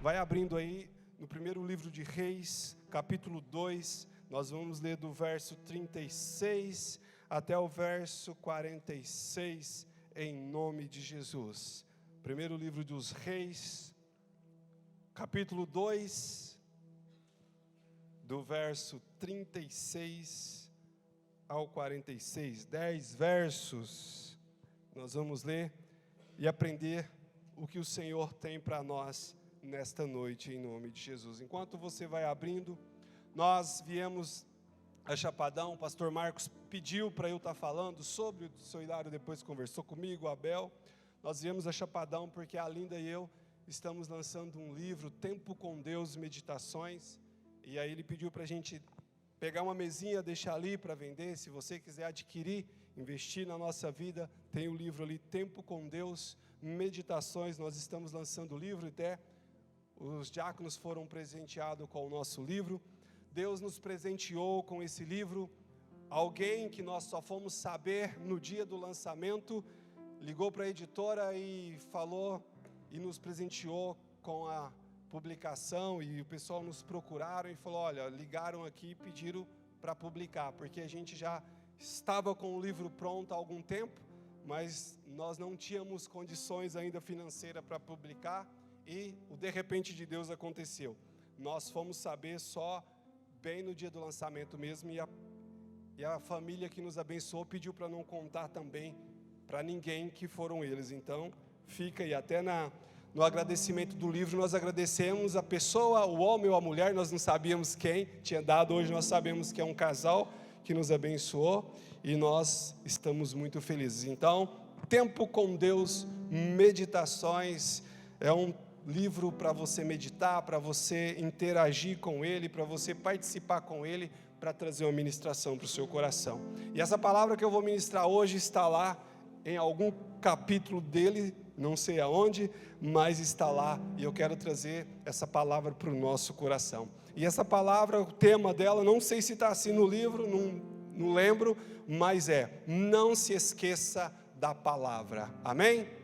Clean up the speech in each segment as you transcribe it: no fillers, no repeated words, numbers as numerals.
Vai abrindo aí no primeiro livro de Reis, capítulo 2, nós vamos ler do verso 36 até o verso 46, em nome de Jesus. Primeiro livro dos Reis, capítulo 2, do verso 36 ao 46, 10 versos, nós vamos ler e aprender o que o Senhor tem para nós nesta noite, em nome de Jesus. Enquanto você vai abrindo, nós viemos a Chapadão, o pastor Marcos pediu para eu estar falando sobre o seu Hilário, depois conversou comigo, o Abel. Nós viemos a Chapadão porque a Linda e eu estamos lançando um livro, Tempo com Deus, Meditações, e aí ele pediu para a gente pegar uma mesinha, deixar ali para vender. Se você quiser adquirir, investir na nossa vida, tem o livro ali, Tempo com Deus, Meditações. Nós estamos lançando o livro, até os diáconos foram presenteados com o nosso livro. Deus nos presenteou com esse livro. Alguém que nós só fomos saber no dia do lançamento, ligou para a editora e falou e nos presenteou com a publicação, e o pessoal nos procuraram e falou, olha, ligaram aqui e pediram para publicar, porque a gente já estava com o livro pronto há algum tempo, mas nós não tínhamos condições ainda financeiras para publicar, e o de repente de Deus aconteceu. Nós fomos saber só bem no dia do lançamento mesmo, e a família que nos abençoou pediu para não contar também para ninguém que foram eles. Então fica aí, até no agradecimento do livro, nós agradecemos a pessoa, o homem ou a mulher, nós não sabíamos quem tinha dado, hoje nós sabemos que é um casal que nos abençoou, e nós estamos muito felizes. Então, Tempo com Deus, Meditações, é um livro para você meditar, para você interagir com ele, para você participar com ele, para trazer uma ministração para o seu coração. E essa palavra que eu vou ministrar hoje está lá em algum capítulo dele, não sei aonde, mas está lá, e eu quero trazer essa palavra para o nosso coração. E essa palavra, o tema dela, não sei se está assim no livro, não lembro, mas não se esqueça da palavra. Amém?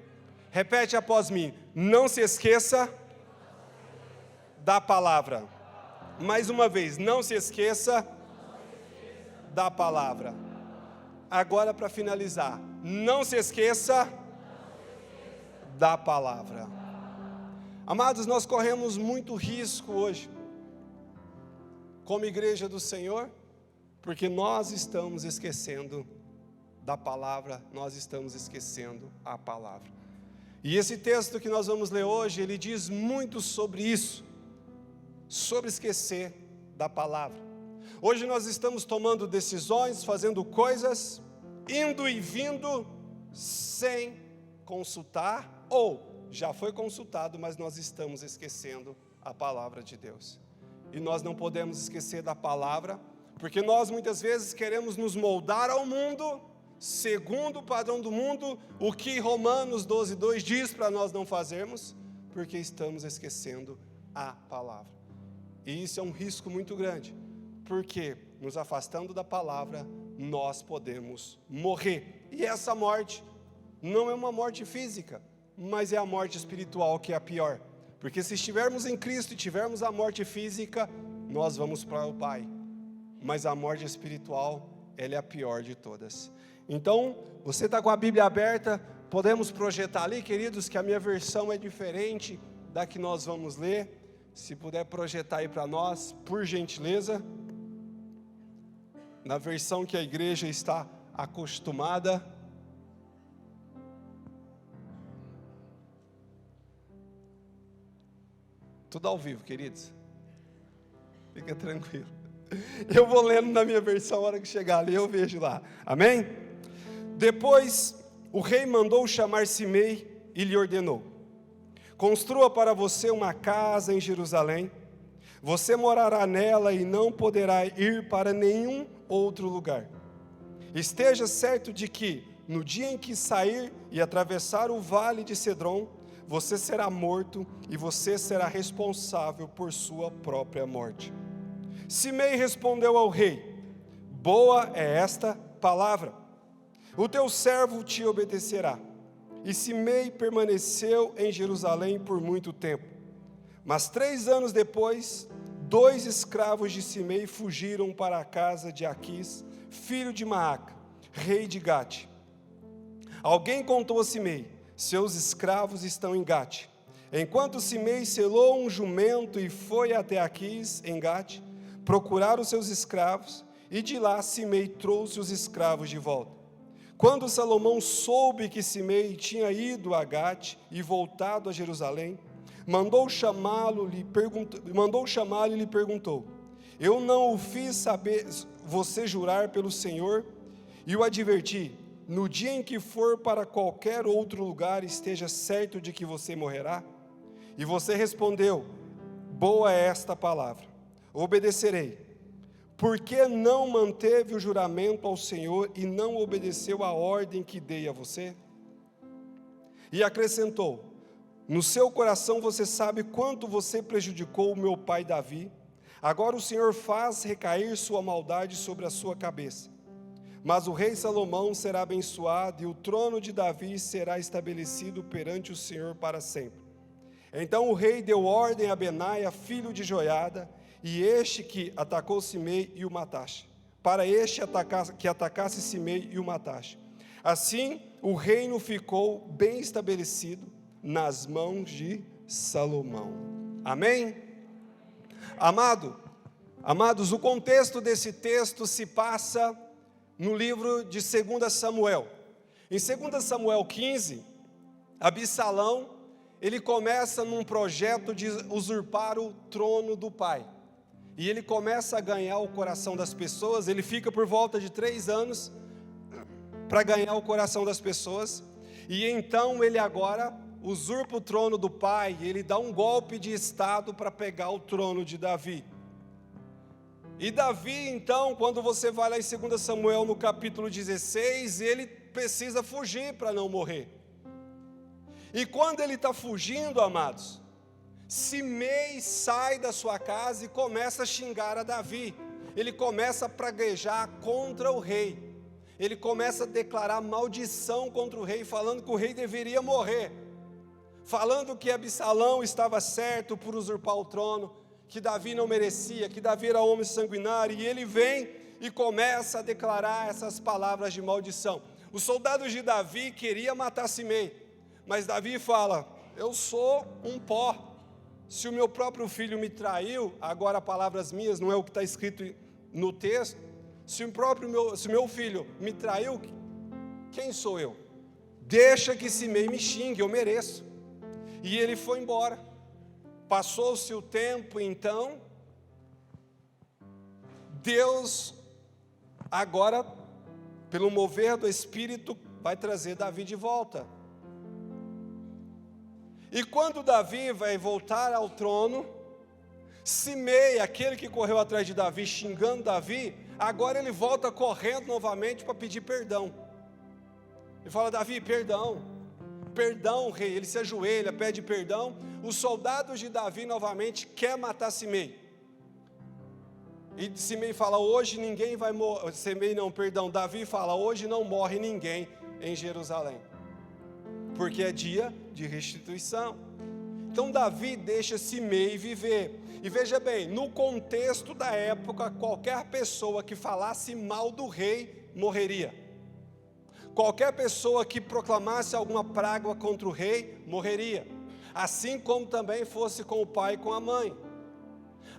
Repete após mim, não se esqueça da palavra. Mais uma vez, não se esqueça da palavra. Agora, para finalizar, não se esqueça da palavra. Amados, nós corremos muito risco hoje, como igreja do Senhor, porque nós estamos esquecendo da palavra, nós estamos esquecendo a palavra. E esse texto que nós vamos ler hoje, ele diz muito sobre isso, sobre esquecer da palavra. Hoje nós estamos tomando decisões, fazendo coisas, indo e vindo, sem consultar, ou já foi consultado, mas nós estamos esquecendo a palavra de Deus. E nós não podemos esquecer da palavra, porque nós muitas vezes queremos nos moldar ao mundo, segundo o padrão do mundo, o que Romanos 12:2 diz para nós não fazermos, porque estamos esquecendo a palavra. E isso é um risco muito grande, porque nos afastando da palavra, nós podemos morrer. E essa morte não é uma morte física, mas é a morte espiritual que é a pior. Porque se estivermos em Cristo e tivermos a morte física, nós vamos para o Pai. Mas a morte espiritual, ela é a pior de todas. Então, você está com a Bíblia aberta, podemos projetar ali, queridos, que a minha versão é diferente da que nós vamos ler. Se puder projetar aí para nós, por gentileza. Na versão que a igreja está acostumada. Tudo ao vivo, queridos. Fica tranquilo. Eu vou lendo na minha versão, a hora que chegar ali eu vejo lá. Amém? Depois o rei mandou chamar Simei e lhe ordenou: construa para você uma casa em Jerusalém. Você morará nela e não poderá ir para nenhum outro lugar. Esteja certo de que, no dia em que sair e atravessar o vale de Cedron, você será morto e você será responsável por sua própria morte. Simei respondeu ao rei: boa é esta palavra, o teu servo te obedecerá. E Simei permaneceu em Jerusalém por muito tempo. Mas 3 anos depois, 2 escravos de Simei fugiram para a casa de Aquis, filho de Maaca, rei de Gate. Alguém contou a Simei: seus escravos estão em Gate. Enquanto Simei selou um jumento e foi até Aquis, em Gate, procurar os seus escravos, e de lá Simei trouxe os escravos de volta. Quando Salomão soube que Simei tinha ido a Gate e voltado a Jerusalém, mandou chamá-lo e lhe perguntou: eu não o fiz saber você jurar pelo Senhor? E o adverti: no dia em que for para qualquer outro lugar, esteja certo de que você morrerá? E você respondeu: boa é esta palavra, obedecerei. Por que não manteve o juramento ao Senhor e não obedeceu a ordem que dei a você? E acrescentou: no seu coração você sabe quanto você prejudicou o meu pai Davi. Agora o Senhor faz recair sua maldade sobre a sua cabeça. Mas o rei Salomão será abençoado e o trono de Davi será estabelecido perante o Senhor para sempre. Então o rei deu ordem a Benaia, filho de Joiada, e este que atacou Simei e o matasse, para este que atacasse Simei e o matasse. Assim o reino ficou bem estabelecido nas mãos de Salomão. Amém? Amados, o contexto desse texto se passa no livro de 2 Samuel. Em 2 Samuel 15, Absalão, ele começa num projeto de usurpar o trono do pai. E ele começa a ganhar o coração das pessoas. Ele fica por volta de 3 anos para ganhar o coração das pessoas. E então ele agora usurpa o trono do pai. Ele dá um golpe de estado para pegar o trono de Davi. E Davi, então, quando você vai lá em 2 Samuel no capítulo 16, ele precisa fugir para não morrer. E quando ele está fugindo, amados, Simei sai da sua casa e começa a xingar a Davi. Ele começa a praguejar contra o rei. Ele começa a declarar maldição contra o rei, falando que o rei deveria morrer. Falando que Absalão estava certo por usurpar o trono, que Davi não merecia, que Davi era homem sanguinário. E ele vem e começa a declarar essas palavras de maldição. Os soldados de Davi queriam matar Simei, mas Davi fala: eu sou um pó. Se o meu próprio filho me traiu, agora palavras minhas, não é o que está escrito no texto. Se o meu filho me traiu, quem sou eu? Deixa que Simei me xingue, eu mereço. E ele foi embora. Passou-se o tempo, então Deus agora, pelo mover do Espírito, vai trazer Davi de volta. E quando Davi vai voltar ao trono, Simei, aquele que correu atrás de Davi, xingando Davi, agora ele volta correndo novamente para pedir perdão. Ele fala: Davi, perdão, rei. Ele se ajoelha, pede perdão. Os soldados de Davi novamente querem matar Simei. E Simei fala: hoje ninguém vai morrer. Davi fala: hoje não morre ninguém em Jerusalém, porque é dia de restituição. Então Davi deixa Simei viver. E veja bem, no contexto da época, qualquer pessoa que falasse mal do rei morreria. Qualquer pessoa que proclamasse alguma praga contra o rei morreria. Assim como também fosse com o pai e com a mãe.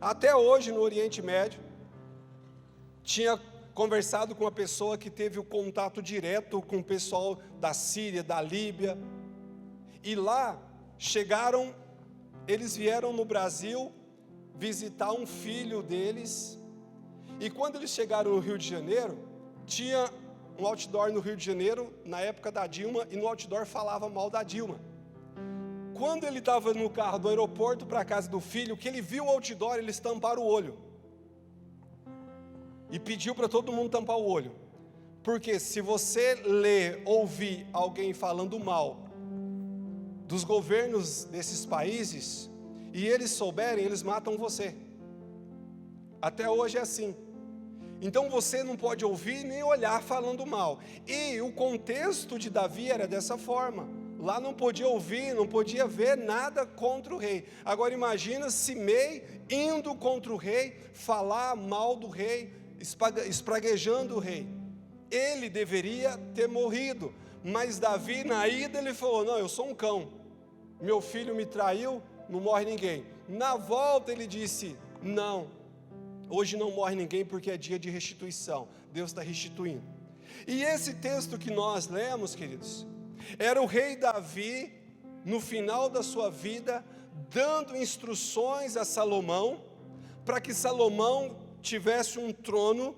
Até hoje no Oriente Médio, tinha conversado com uma pessoa que teve o contato direto com o pessoal da Síria, da Líbia. E lá eles vieram no Brasil visitar um filho deles. E quando eles chegaram no Rio de Janeiro, tinha um outdoor no Rio de Janeiro, na época da Dilma, e no outdoor falava mal da Dilma. Quando ele estava no carro do aeroporto para a casa do filho, que ele viu o outdoor, eles tamparam o olho. E pediu para todo mundo tampar o olho. Porque se você ouvir alguém falando mal dos governos desses países, e eles souberem, eles matam você. Até hoje é assim. Então você não pode ouvir nem olhar falando mal. E o contexto de Davi era dessa forma. Lá não podia ouvir, não podia ver nada contra o rei. Agora imagina Simei indo contra o rei, falar mal do rei, espraguejando o rei. Ele deveria ter morrido, mas Davi na ida ele falou, não, eu sou um cão, meu filho me traiu, não morre ninguém. Na volta ele disse, não, hoje não morre ninguém porque é dia de restituição, Deus está restituindo. E esse texto que nós lemos, queridos, era o rei Davi, no final da sua vida, dando instruções a Salomão, para que Salomão tivesse um trono,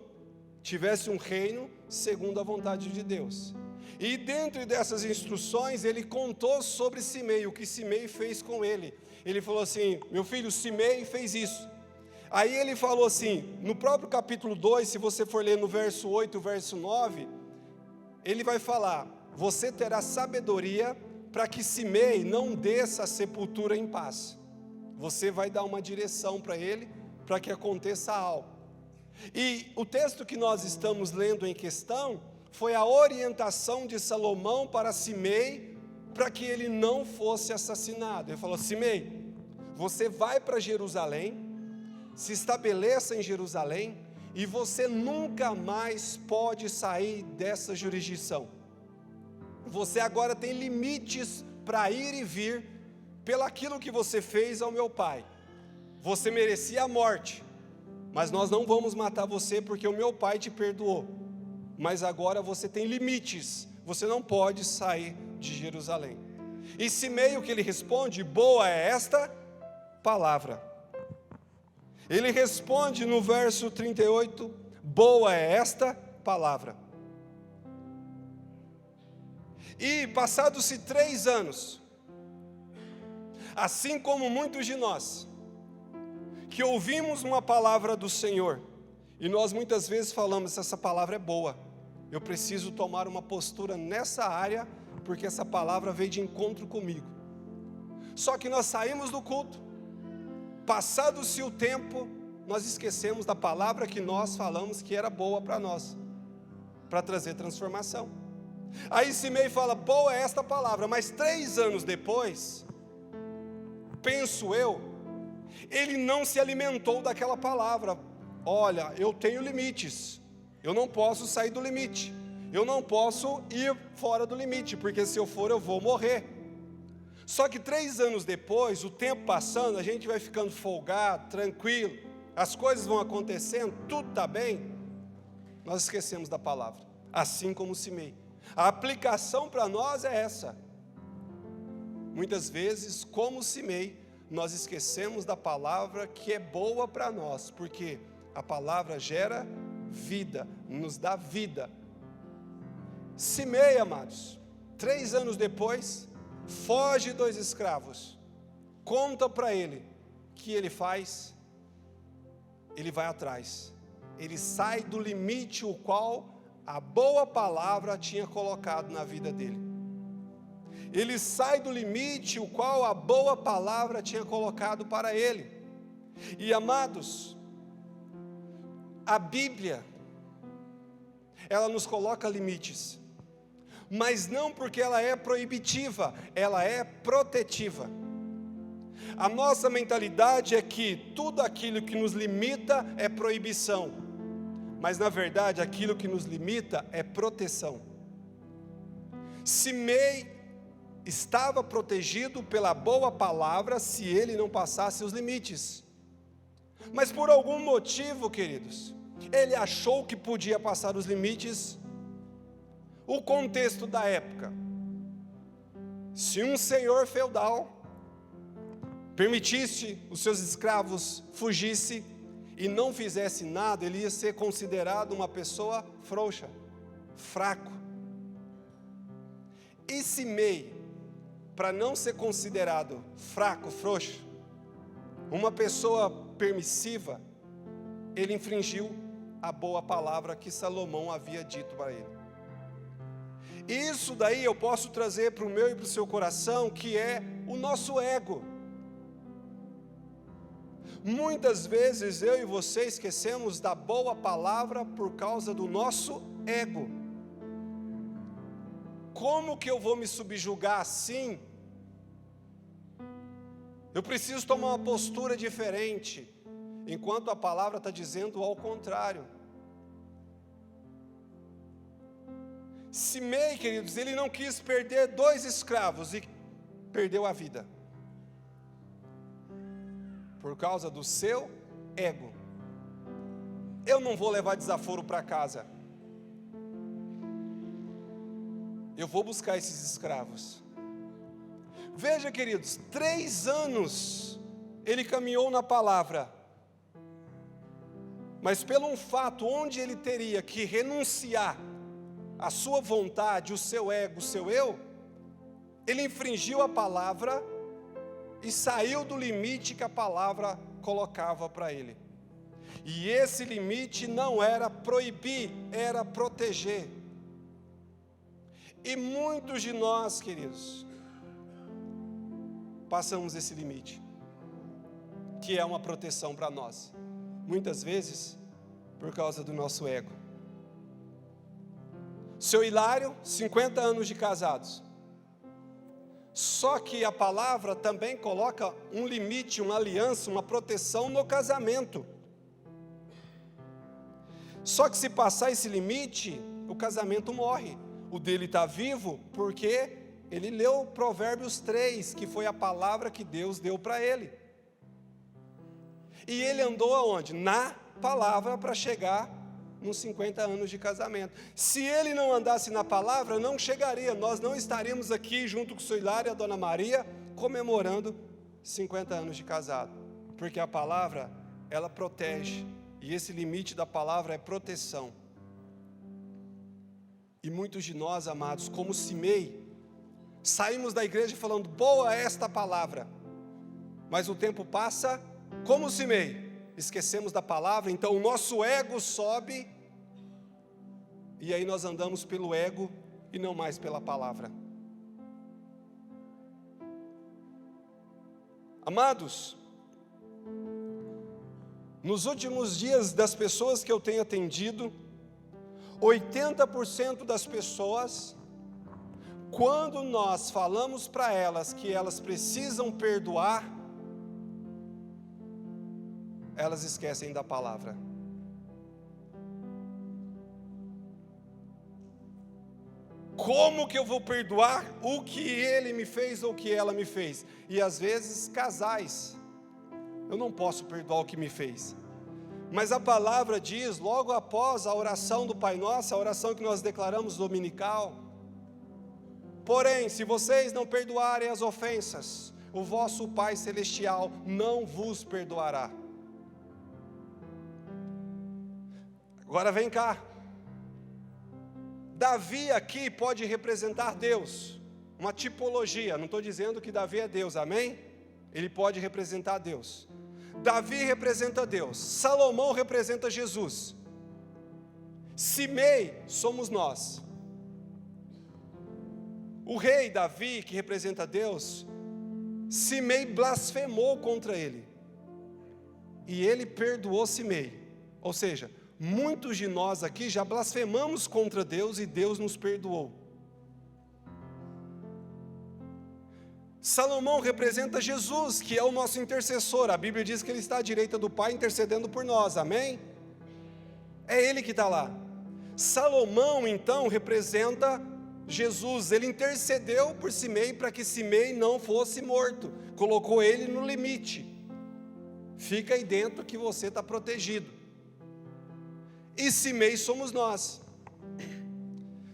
tivesse um reino, segundo a vontade de Deus. E dentro dessas instruções, ele contou sobre Simei, o que Simei fez com ele. Ele falou assim, meu filho, Simei fez isso. Aí ele falou assim, no próprio capítulo 2, se você for ler no verso 8, verso 9, ele vai falar, você terá sabedoria para que Simei não desça a sepultura em paz. Você vai dar uma direção para ele, para que aconteça algo. E o texto que nós estamos lendo em questão, foi a orientação de Salomão para Simei, para que ele não fosse assassinado. Ele falou, Simei, você vai para Jerusalém, se estabeleça em Jerusalém, e você nunca mais pode sair dessa jurisdição. Você agora tem limites para ir e vir, pelaquilo que você fez ao meu pai. Você merecia a morte, mas nós não vamos matar você, porque o meu pai te perdoou. Mas agora você tem limites, você não pode sair de Jerusalém. E Simei, o que ele responde? Boa é esta palavra. Ele responde no verso 38, boa é esta palavra. E passados-se 3 anos, assim como muitos de nós, que ouvimos uma palavra do Senhor, e nós muitas vezes falamos, essa palavra é boa, eu preciso tomar uma postura nessa área, porque essa palavra veio de encontro comigo. Só que nós saímos do culto, passado-se o tempo, nós esquecemos da palavra que nós falamos que era boa para nós, para trazer transformação. Aí Simei fala, boa é esta palavra, mas 3 anos depois, penso eu, ele não se alimentou daquela palavra. Olha, eu tenho limites, eu não posso sair do limite, eu não posso ir fora do limite, porque se eu for eu vou morrer. Só que 3 anos depois, o tempo passando, a gente vai ficando folgado, tranquilo, as coisas vão acontecendo, tudo está bem, nós esquecemos da palavra, assim como Simei. A aplicação para nós é essa. Muitas vezes, como Simei, nós esquecemos da palavra que é boa para nós, porque a palavra gera vida, nos dá vida. Simei, amados, 3 anos depois, foge 2 escravos, conta para ele, o que ele faz? Ele vai atrás, ele sai do limite o qual a boa palavra tinha colocado na vida dele. Ele sai do limite o qual a boa palavra tinha colocado para ele. E amados, a Bíblia, ela nos coloca limites, mas não porque ela é proibitiva, ela é protetiva. A nossa mentalidade é que tudo aquilo que nos limita é proibição, mas na verdade aquilo que nos limita é proteção. Simei estava protegido pela boa palavra se ele não passasse os limites. Mas por algum motivo, queridos, ele achou que podia passar os limites. O contexto da época, se um senhor feudal permitisse os seus escravos fugissem e não fizesse nada, ele ia ser considerado uma pessoa frouxa, fraco. E Simei, para não ser considerado fraco, frouxo, uma pessoa permissiva, ele infringiu a boa palavra que Salomão havia dito para ele. Isso daí eu posso trazer para o meu e para o seu coração, que é o nosso ego. Muitas vezes eu e você esquecemos da boa palavra por causa do nosso ego. como que eu vou me subjugar assim? Eu preciso tomar uma postura diferente, enquanto a palavra está dizendo ao contrário. Simei, queridos, ele não quis perder 2 escravos e perdeu a vida, por causa do seu ego. Eu não vou levar desaforo para casa, eu vou buscar esses escravos. Veja, queridos, 3 anos ele caminhou na palavra, mas pelo um fato onde ele teria que renunciar a sua vontade, o seu ego, o seu eu, ele infringiu a palavra e saiu do limite que a palavra colocava para ele. E esse limite não era proibir, era proteger. E muitos de nós, queridos, passamos esse limite, que é uma proteção para nós, muitas vezes por causa do nosso ego. Seu Hilário, 50 anos de casados. Só que a palavra também coloca um limite, uma aliança, uma proteção no casamento. Só que se passar esse limite, o casamento morre. O dele está vivo porque ele leu Provérbios 3, que foi a palavra que Deus deu para ele. E ele andou aonde? Na palavra, para chegar nos 50 anos de casamento. Se ele não andasse na palavra, não chegaria. Nós não estaríamos aqui junto com o seu Hilário e a Dona Maria comemorando 50 anos de casado. Porque a palavra, ela protege. E esse limite da palavra é proteção. E muitos de nós, amados, como Simei, saímos da igreja falando, boa esta palavra. Mas o tempo passa, como Simei, esquecemos da palavra, então o nosso ego sobe, e aí nós andamos pelo ego e não mais pela palavra. Amados, nos últimos dias das pessoas que eu tenho atendido, 80% das pessoas, quando nós falamos para elas que elas precisam perdoar, elas esquecem da palavra. Como que eu vou perdoar o que ele me fez ou o que ela me fez? E às vezes casais, eu não posso perdoar o que me fez. Mas a palavra diz, logo após a oração do Pai Nosso, a oração que nós declaramos dominical, porém, se vocês não perdoarem as ofensas, o vosso Pai Celestial não vos perdoará. Agora vem cá, Davi aqui pode representar Deus, uma tipologia, não estou dizendo que Davi é Deus, amém? Ele pode representar Deus. Davi representa Deus, Salomão representa Jesus, Simei somos nós. O rei Davi, que representa Deus, Simei blasfemou contra ele, e ele perdoou Simei. Ou seja, muitos de nós aqui já blasfemamos contra Deus e Deus nos perdoou. Salomão representa Jesus, que é o nosso intercessor. A Bíblia diz que ele está à direita do Pai intercedendo por nós, amém? É ele que está lá. Salomão então representa Jesus, ele intercedeu por Simei para que Simei não fosse morto, colocou ele no limite. Fica aí dentro que você está protegido. E Simei somos nós.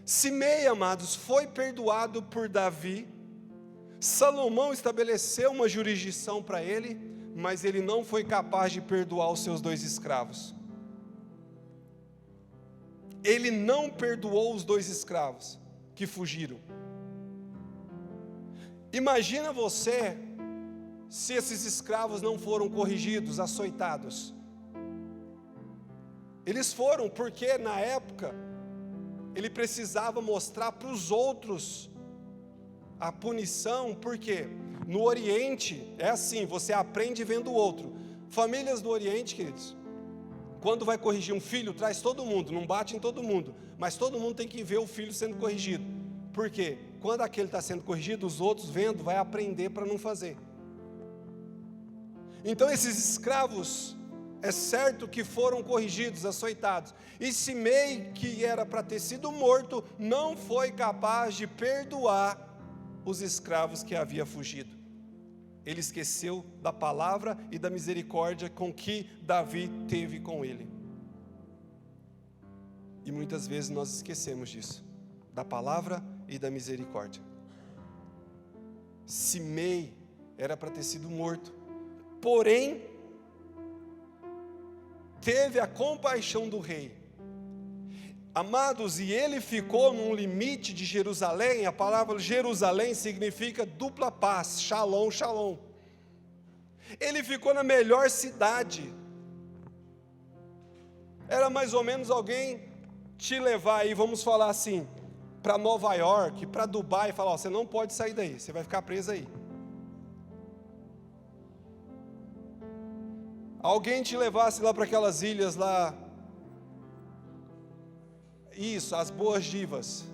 Simei, amados, foi perdoado por Davi. Salomão estabeleceu uma jurisdição para ele, mas ele não foi capaz de perdoar os seus 2 escravos. Ele não perdoou os 2 escravos que fugiram. Imagina você, se esses escravos não foram corrigidos, açoitados. Eles foram porque na época, ele precisava mostrar para os outros a punição, porque no Oriente é assim, você aprende vendo o outro. Famílias do Oriente, queridos, quando vai corrigir um filho, traz todo mundo, não bate em todo mundo, mas todo mundo tem que ver o filho sendo corrigido, Por quê? Quando aquele está sendo corrigido, os outros vendo, vai aprender para não fazer. Então esses escravos, é certo que foram corrigidos, açoitados. E Simei, que era para ter sido morto, não foi capaz de perdoar os escravos que havia fugido. Ele esqueceu da palavra e da misericórdia com que Davi teve com ele. E muitas vezes nós esquecemos disso, da palavra e da misericórdia. Simei era para ter sido morto, porém, teve a compaixão do rei. Amados, e ele ficou num limite de Jerusalém. A palavra Jerusalém significa dupla paz, shalom, shalom. Ele ficou na melhor cidade. Era mais ou menos alguém te levar aí, vamos falar assim, para Nova York, para Dubai, e falar, ó, você não pode sair daí, você vai ficar preso aí. Alguém te levasse lá para aquelas ilhas lá, isso, as boas divas,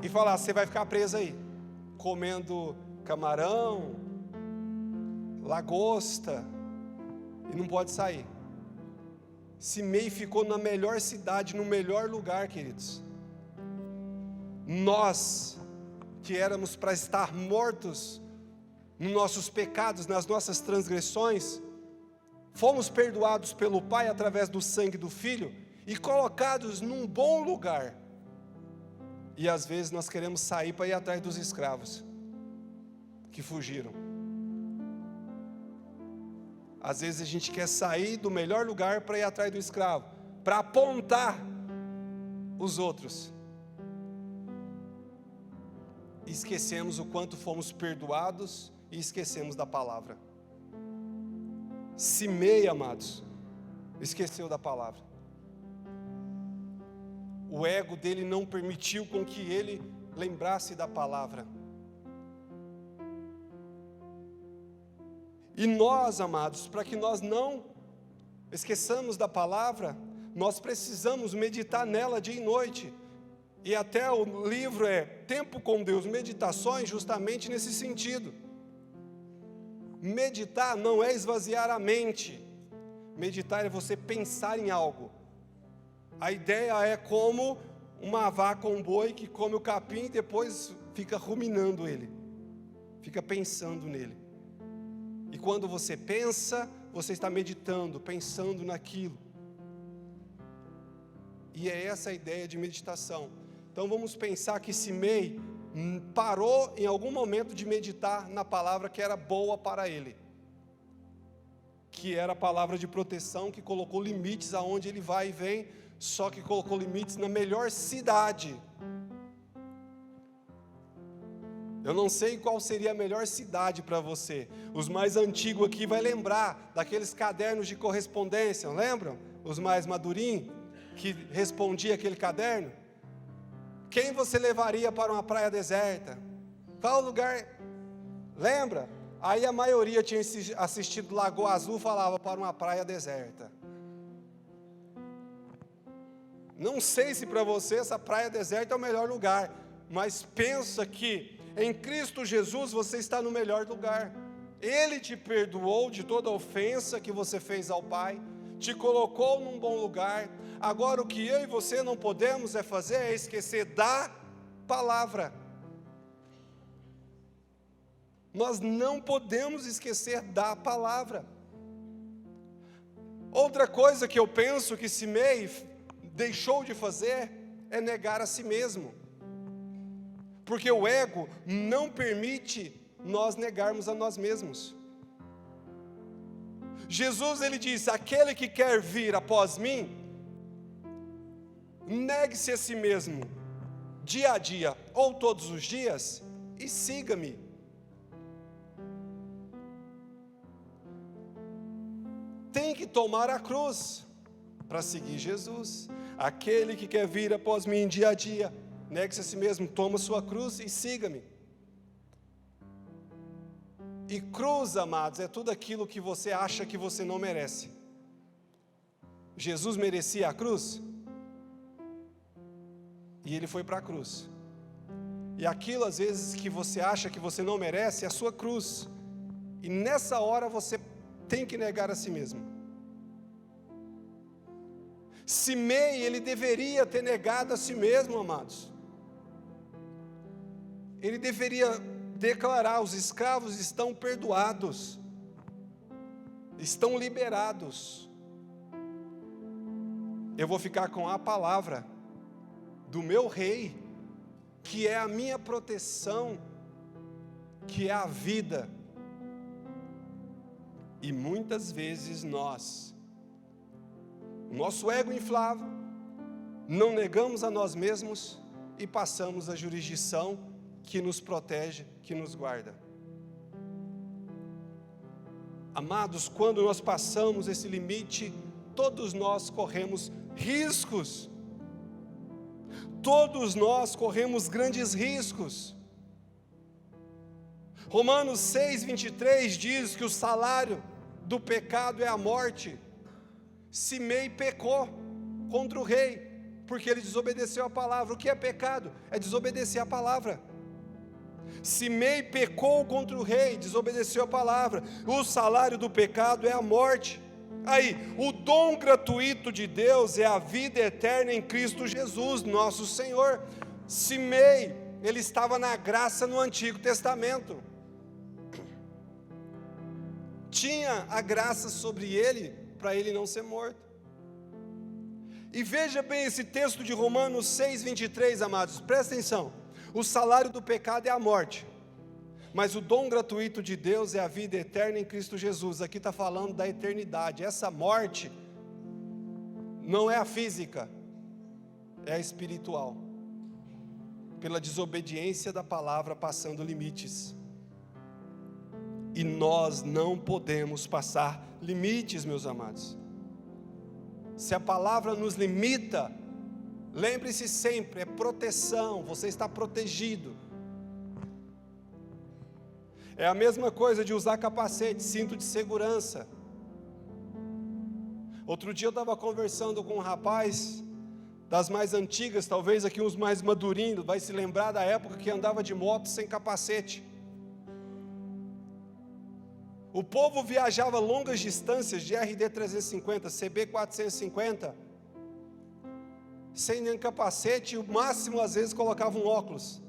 e falar, você vai ficar preso aí, comendo camarão, lagosta, e não pode sair. Simei ficou na melhor cidade, no melhor lugar, queridos. Nós, que éramos para estar mortos nos nossos pecados, nas nossas transgressões, fomos perdoados pelo Pai através do sangue do Filho e colocados num bom lugar. E às vezes nós queremos sair para ir atrás dos escravos que fugiram. Às vezes a gente quer sair do melhor lugar para ir atrás do escravo, para apontar os outros. E esquecemos o quanto fomos perdoados e esquecemos da palavra. Simei, amados, esqueceu da palavra. O ego dele não permitiu com que ele lembrasse da palavra. E nós, amados, para que nós não esqueçamos da palavra, nós precisamos meditar nela dia e noite. E até o livro é Tempo com Deus, Meditações, justamente nesse sentido. Meditar não é esvaziar a mente. Meditar é você pensar em algo. A ideia é como uma vaca ou um boi que come o capim e depois fica ruminando ele, fica pensando nele. E quando você pensa, você está meditando, pensando naquilo. E é essa a ideia de meditação. Então vamos pensar que Simei parou em algum momento de meditar na palavra que era boa para ele, que era a palavra de proteção, que colocou limites aonde ele vai e vem, só que colocou limites na melhor cidade. Eu não sei qual seria a melhor cidade para você. Os mais antigos aqui vai lembrar daqueles cadernos de correspondência, lembram? Os mais madurinhos, que respondia aquele caderno. Quem você levaria para uma praia deserta? Qual lugar? Lembra? Aí a maioria tinha assistido Lagoa Azul, falava para uma praia deserta. Não sei se para você essa praia deserta é o melhor lugar, mas pensa que em Cristo Jesus você está no melhor lugar. Ele te perdoou de toda ofensa que você fez ao Pai, te colocou num bom lugar. Agora o que eu e você não podemos fazer é esquecer da palavra. Nós não podemos esquecer da palavra. Outra coisa que eu penso que Simei deixou de fazer é negar a si mesmo. Porque o ego não permite nós negarmos a nós mesmos. Jesus, ele diz, aquele que quer vir após mim, negue-se a si mesmo, dia a dia, ou todos os dias, e siga-me. Tem que tomar a cruz para seguir Jesus. Aquele que quer vir após mim dia a dia, negue-se a si mesmo, toma sua cruz e siga-me. E cruz, amados, é tudo aquilo que você acha que você não merece. Jesus merecia a cruz? E ele foi para a cruz. E aquilo às vezes que você acha que você não merece é a sua cruz. E nessa hora você tem que negar a si mesmo. Simei, ele deveria ter negado a si mesmo, amados. Ele deveria declarar: os escravos estão perdoados, estão liberados. Eu vou ficar com a palavra do meu rei, que é a minha proteção, que é a vida. E muitas vezes nosso ego inflável, não negamos a nós mesmos e passamos a jurisdição que nos protege, que nos guarda. Amados, quando nós passamos esse limite, todos nós corremos riscos. Todos nós corremos grandes riscos. Romanos 6:23 diz que o salário do pecado é a morte. Simei pecou contra o rei, porque ele desobedeceu a palavra. O que é pecado? É desobedecer a palavra. Simei pecou contra o rei, desobedeceu a palavra. O salário do pecado é a morte. Aí, o dom gratuito de Deus é a vida eterna em Cristo Jesus, nosso Senhor. Simei, ele estava na graça no Antigo Testamento. Tinha a graça sobre ele, para ele não ser morto. E veja bem esse texto de Romanos 6:23, amados, presta atenção. O salário do pecado é a morte, mas o dom gratuito de Deus é a vida eterna em Cristo Jesus. Aqui está falando da eternidade. Essa morte não é a física, é a espiritual, pela desobediência da palavra, passando limites. E nós não podemos passar limites, meus amados. Se a palavra nos limita, lembre-se sempre, é proteção, você está protegido. É a mesma coisa de usar capacete, cinto de segurança. Outro dia eu estava conversando com um rapaz, das mais antigas, talvez aqui uns mais madurinhos, vai se lembrar da época que andava de moto sem capacete. O povo viajava longas distâncias de RD 350, CB 450, sem nem capacete, e o máximo às vezes colocava um óculos.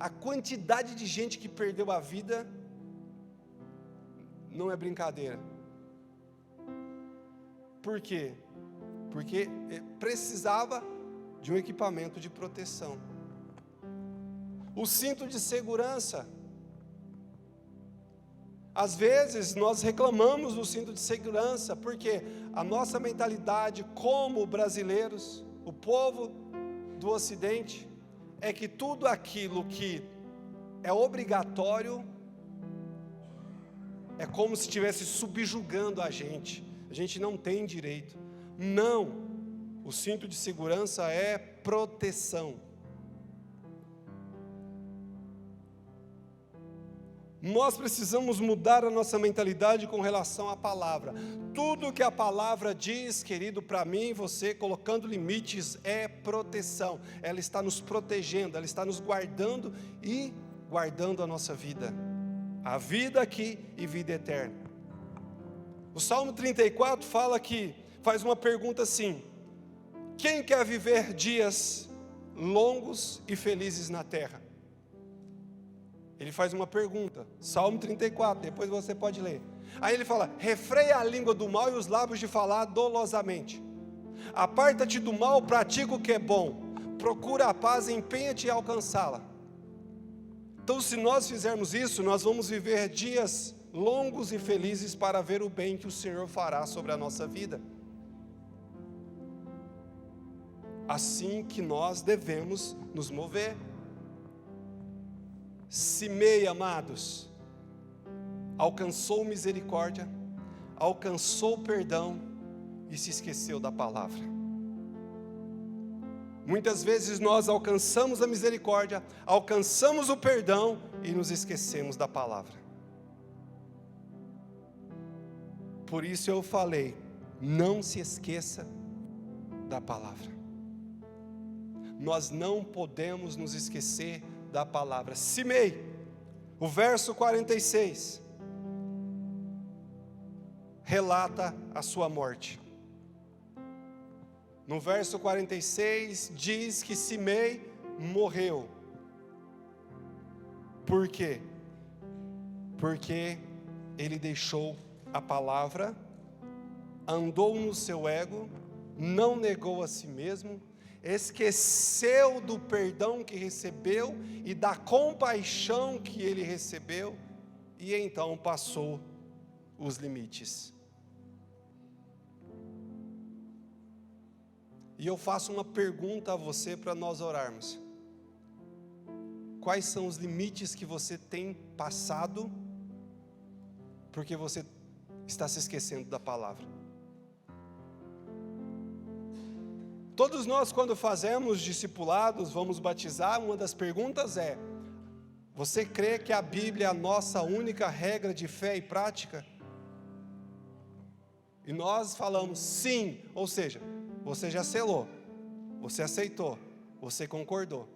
A quantidade de gente que perdeu a vida não é brincadeira. Por quê? Porque precisava de um equipamento de proteção. O cinto de segurança. Às vezes nós reclamamos do cinto de segurança, porque a nossa mentalidade como brasileiros, o povo do Ocidente, é que tudo aquilo que é obrigatório é como se estivesse subjugando a gente não tem direito. Não, o cinto de segurança é proteção. Nós precisamos mudar a nossa mentalidade com relação à palavra. Tudo que a palavra diz, querido, para mim e você, colocando limites, é proteção. Ela está nos protegendo, ela está nos guardando e guardando a nossa vida. A vida aqui e vida eterna. O Salmo 34 faz uma pergunta assim: quem quer viver dias longos e felizes na terra? Ele faz uma pergunta, Salmo 34, depois você pode ler. Aí ele fala: refreia a língua do mal e os lábios de falar dolosamente. Aparta-te do mal, pratica o que é bom. Procura a paz e empenha-te em alcançá-la. Então, se nós fizermos isso, nós vamos viver dias longos e felizes para ver o bem que o Senhor fará sobre a nossa vida. Assim que nós devemos nos mover. Simei, amados, alcançou misericórdia, alcançou perdão e se esqueceu da palavra. Muitas vezes nós alcançamos a misericórdia, alcançamos o perdão e nos esquecemos da palavra. Por isso eu falei, não se esqueça da palavra. nós não podemos nos esquecer da palavra. Simei, o verso 46, relata a sua morte. No verso 46 diz que Simei morreu. Por quê? Porque ele deixou a palavra, andou no seu ego, não negou a si mesmo, esqueceu do perdão que recebeu e da compaixão que ele recebeu, e então passou os limites. E eu faço uma pergunta a você para nós orarmos. Quais são os limites que você tem passado, porque você está se esquecendo da palavra? Todos nós, quando fazemos discipulados, vamos batizar, uma das perguntas é: você crê que a Bíblia é a nossa única regra de fé e prática? E nós falamos sim, ou seja, você já selou, você aceitou, você concordou.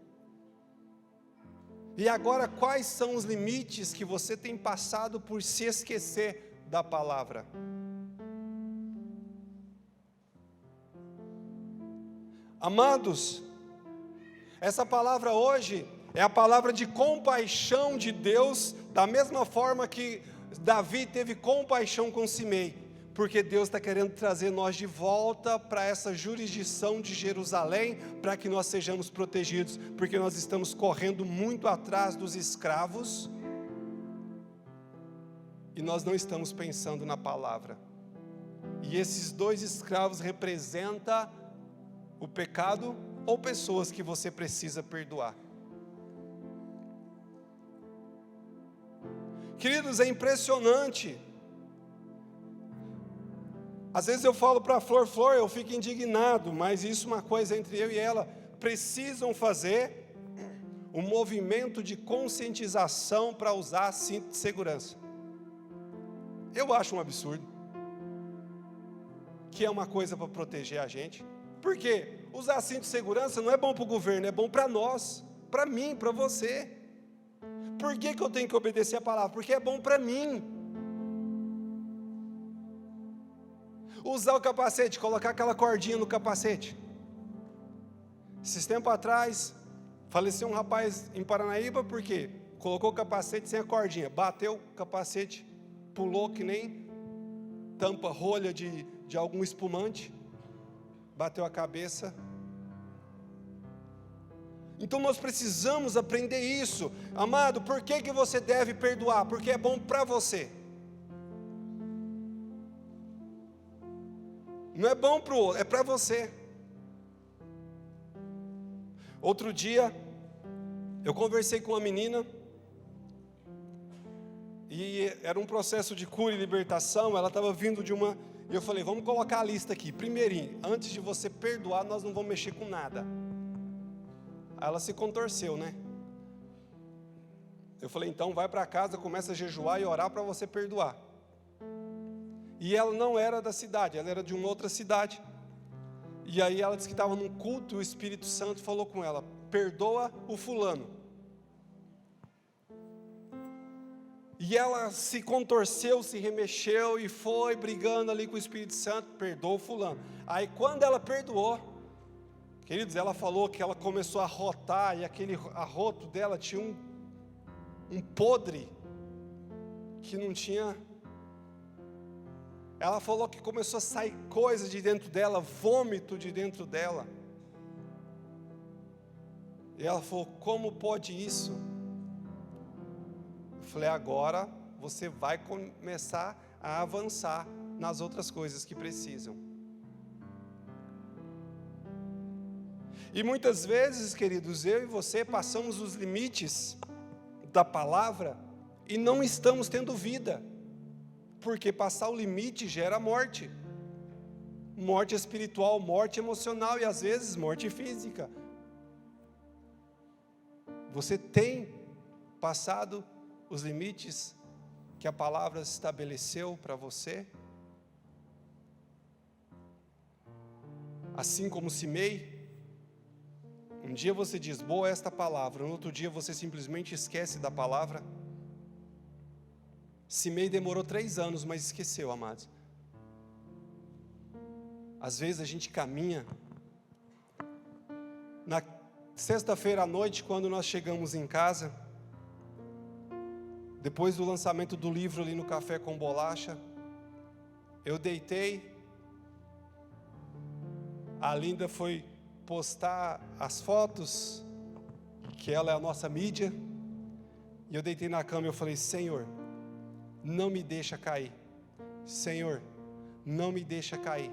E agora, quais são os limites que você tem passado por se esquecer da palavra? Amados, essa palavra hoje é a palavra de compaixão de Deus, da mesma forma que Davi teve compaixão com Simei, porque Deus está querendo trazer nós de volta para essa jurisdição de Jerusalém, para que nós sejamos protegidos, porque nós estamos correndo muito atrás dos escravos, e nós não estamos pensando na palavra. E esses dois escravos representam o pecado ou pessoas que você precisa perdoar. Queridos, é impressionante. Às vezes eu falo para a Flor, eu fico indignado, mas isso é uma coisa entre eu e ela. Precisam fazer um movimento de conscientização para usar cinto de segurança. Eu acho um absurdo, que é uma coisa para proteger a gente. Por quê? Usar cinto de segurança não é bom para o governo, é bom para nós, para mim, para você. Por que eu tenho que obedecer a palavra? Porque é bom para mim. Usar o capacete, colocar aquela cordinha no capacete. Esses tempos atrás, faleceu um rapaz em Paranaíba, por quê? Colocou o capacete sem a cordinha, bateu o capacete, pulou que nem tampa rolha de algum espumante, bateu a cabeça. Então nós precisamos aprender isso. Amado, por que você deve perdoar? Porque é bom para você. Não é bom para o outro, é para você. Outro dia, eu conversei com uma menina, e era um processo de cura e libertação. Ela estava vindo de uma... E eu falei, vamos colocar a lista aqui. Primeirinho, antes de você perdoar, nós não vamos mexer com nada. Aí ela se contorceu, né? Eu falei, então vai para casa, começa a jejuar e orar para você perdoar. E ela não era da cidade, ela era de uma outra cidade. E aí ela disse que estava num culto, e o Espírito Santo falou com ela, perdoa o fulano. E ela se contorceu, se remexeu e foi brigando ali com o Espírito Santo, perdoa o fulano. Aí quando ela perdoou, queridos, ela falou que ela começou a arrotar, e aquele arroto dela tinha um podre, que não tinha... Ela falou que começou a sair coisas de dentro dela, vômito de dentro dela. E ela falou, como pode isso? Eu falei, agora você vai começar a avançar nas outras coisas que precisam. E muitas vezes, queridos, eu e você passamos os limites da palavra e não estamos tendo vida. Porque passar o limite gera morte. Morte espiritual, morte emocional e às vezes morte física. Você tem passado os limites que a palavra estabeleceu para você? Assim como Simei, Um dia você diz, boa esta palavra, no outro dia você simplesmente esquece da palavra. Simei demorou 3 anos, mas esqueceu, amados. Às vezes a gente caminha. Na sexta-feira à noite, quando nós chegamos em casa, depois do lançamento do livro ali no Café com Bolacha, eu deitei, a Linda foi postar as fotos, que ela é a nossa mídia, e eu deitei na cama e eu falei, Senhor, não me deixa cair, Senhor, não me deixa cair,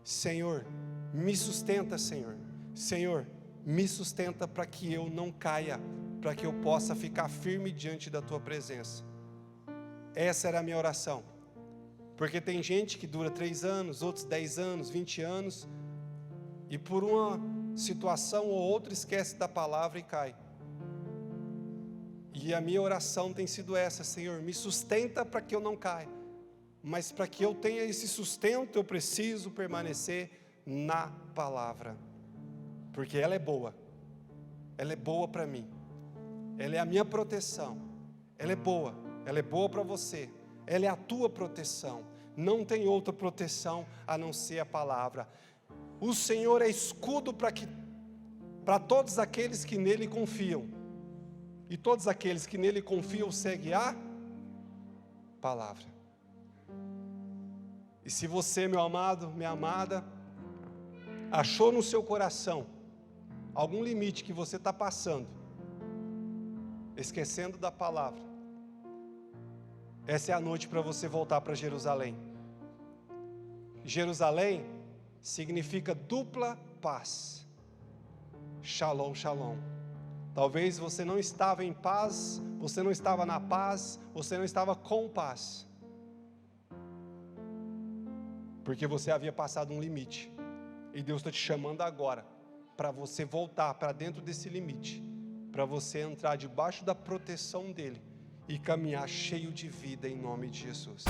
Senhor, me sustenta, Senhor, Senhor, me sustenta para que eu não caia, para que eu possa ficar firme diante da Tua presença. Essa era a minha oração, porque tem gente que dura 3 anos, outros 10 anos, 20 anos, e por uma situação ou outra esquece da palavra e cai. E a minha oração tem sido essa, Senhor, me sustenta para que eu não caia, mas para que eu tenha esse sustento, eu preciso permanecer na palavra, porque ela é boa para mim, ela é a minha proteção, ela é boa para você, ela é a tua proteção, não tem outra proteção a não ser a palavra. O Senhor é escudo para todos aqueles que nele confiam, e todos aqueles que nele confiam seguem a palavra. E se você, meu amado, minha amada, achou no seu coração algum limite que você está passando, esquecendo da palavra, essa é a noite para você voltar para Jerusalém. Jerusalém significa dupla paz. Shalom, shalom. Talvez você não estava em paz, você não estava na paz, você não estava com paz, porque você havia passado um limite, e Deus está te chamando agora, para você voltar para dentro desse limite, para você entrar debaixo da proteção dEle, e caminhar cheio de vida em nome de Jesus.